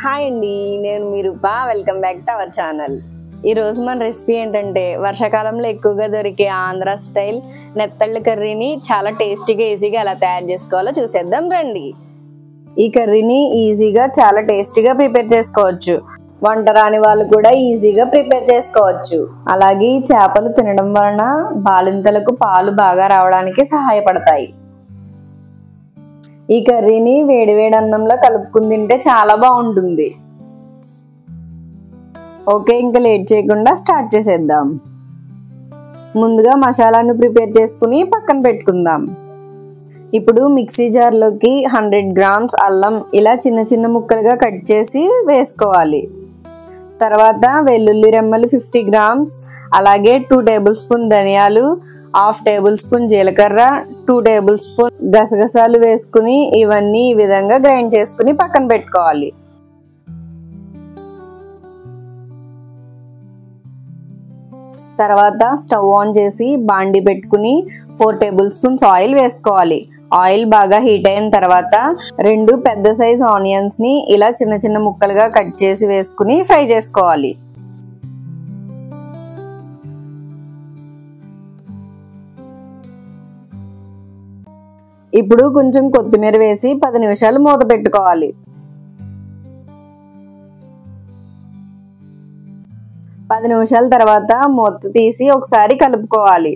Hi అండి, నేను మీ Roopa. Welcome back to our channel. ఈరోజు మన రెసిపీ ఏంటంటే వర్షాకాలంలో ఎక్కువగా దొరికే ఆంధ్ర స్టైల్ నెత్తళ్ళ కర్రీని చాలా టేస్టీగా ఈజీగా ఎలా తయారు చేసుకోవాలో చూసేద్దాం రండి. ఈ కర్రీని ఈజీగా చాలా టేస్టీగా ప్రిపేర్ చేసుకోవచ్చు. వంట రాని వాళ్ళు కూడా ఈజీగా ప్రిపేర్ చేసుకోవచ్చు. అలాగే ఈ చేపలు తినడం వలన బాలింతలకు పాలు బాగా రావడానికి సహాయపడతాయి. ఈ కర్రీని వేడివేడి అన్నంలో కలుపుకుని తింటే చాలా బాగుంటుంది. ఓకే, ఇంకా లేట్ చేయకుండా స్టార్ట్ చేసేద్దాం. ముందుగా మసాలాను ప్రిపేర్ చేసుకుని పక్కన పెట్టుకుందాం. ఇప్పుడు మిక్సీ జార్లోకి 100 గ్రామ్స్ అల్లం ఇలా చిన్న చిన్న ముక్కలుగా కట్ చేసి వేసుకోవాలి. తర్వాత వెల్లుల్లి రెమ్మలు 50 గ్రామ్స్, అలాగే 2 టేబుల్ స్పూన్ ధనియాలు, 1/2 టేబుల్ స్పూన్ జీలకర్ర, 2 టేబుల్ స్పూన్ గసగసాలు వేసుకుని ఇవన్నీ ఈ విధంగా గ్రైండ్ చేసుకుని పక్కన పెట్టుకోవాలి. తర్వాత స్టవ్ ఆన్ చేసి బాండి పెట్టుకుని 4 టేబుల్ స్పూన్స్ ఆయిల్ వేసుకోవాలి. ఆయిల్ బాగా హీట్ అయిన తర్వాత 2 పెద్ద సైజ్ ఆనియన్స్ ని ఇలా చిన్న చిన్న ముక్కలుగా కట్ చేసి వేసుకుని ఫ్రై చేసుకోవాలి. ఇప్పుడు కొంచెం కొత్తిమీర వేసి 10 నిమిషాలు మూత పెట్టుకోవాలి. 10 నిమిషాల తర్వాత మూత తీసి ఒకసారి కలుపుకోవాలి.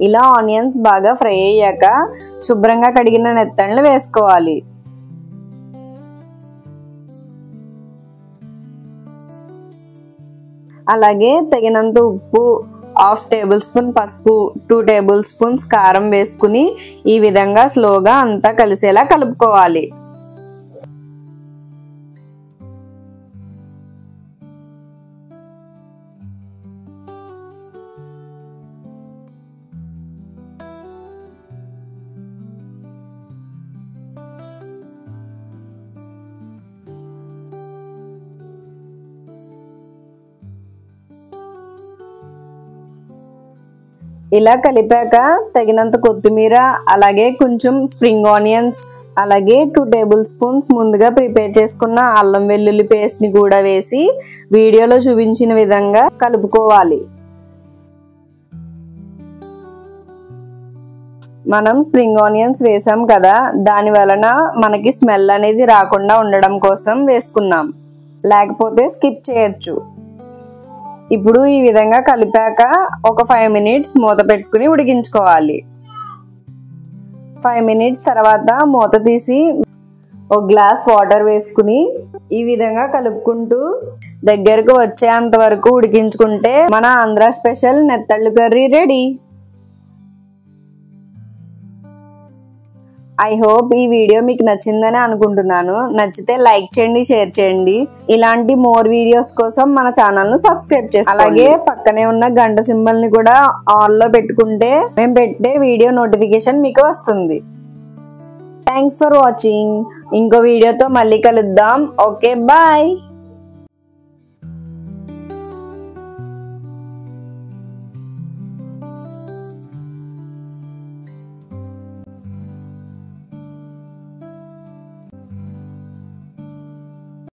ఇలా ఆనియన్స్ బాగా ఫ్రై అయ్యాక శుభ్రంగా కడిగిన నెత్తళ్ళు వేసుకోవాలి. అలాగే తగినంత ఉప్పు, 1/2 టేబుల్ స్పూన్ పసుపు, 2 టేబుల్ స్పూన్స్ కారం వేసుకుని ఈ విధంగా స్లోగా అంతా కలిసేలా కలుపుకోవాలి. ఇలా కలిపాక తగినంత కొత్తిమీర, అలాగే కొంచెం స్ప్రింగ్ ఆనియన్స్, అలాగే 2 టేబుల్ స్పూన్స్ ముందుగా ప్రిపేర్ చేసుకున్న అల్లం వెల్లుల్లి పేస్ట్ ని కూడా వేసి వీడియోలో చూపించిన విధంగా కలుపుకోవాలి. మనం స్ప్రింగ్ ఆనియన్స్ వేసాం కదా, దాని వలన మనకి స్మెల్ అనేది రాకుండా ఉండడం కోసం వేసుకున్నాం, లేకపోతే స్కిప్ చేయొచ్చు. ఇప్పుడు ఈ విధంగా కలిపాక ఒక 5 మినిట్స్ మూత పెట్టుకుని ఉడికించుకోవాలి. 5 మినిట్స్ తర్వాత మూత తీసి ఒక గ్లాస్ వాటర్ వేసుకుని ఈ విధంగా కలుపుకుంటూ దగ్గరకు వచ్చేంత వరకు ఉడికించుకుంటే మన ఆంధ్ర స్పెషల్ నెత్తళ్ళు కర్రీ రెడీ. ఐ హోప్ ఈ వీడియో మీకు నచ్చిందని అనుకుంటున్నాను. నచ్చితే లైక్ చేయండి, షేర్ చేయండి. ఇలాంటి మోర్ వీడియోస్ కోసం మన ఛానల్ ను సబ్స్క్రైబ్ చేసుకోండి. అలాగే పక్కనే ఉన్న గంట సింబల్ ని కూడా ఆన్ లో పెట్టుకుంటే మేము పెట్టే వీడియో నోటిఫికేషన్ మీకు వస్తుంది. Thanks for watching. ఇంకో వీడియోతో మళ్ళీ కలుద్దాం. Okay, bye.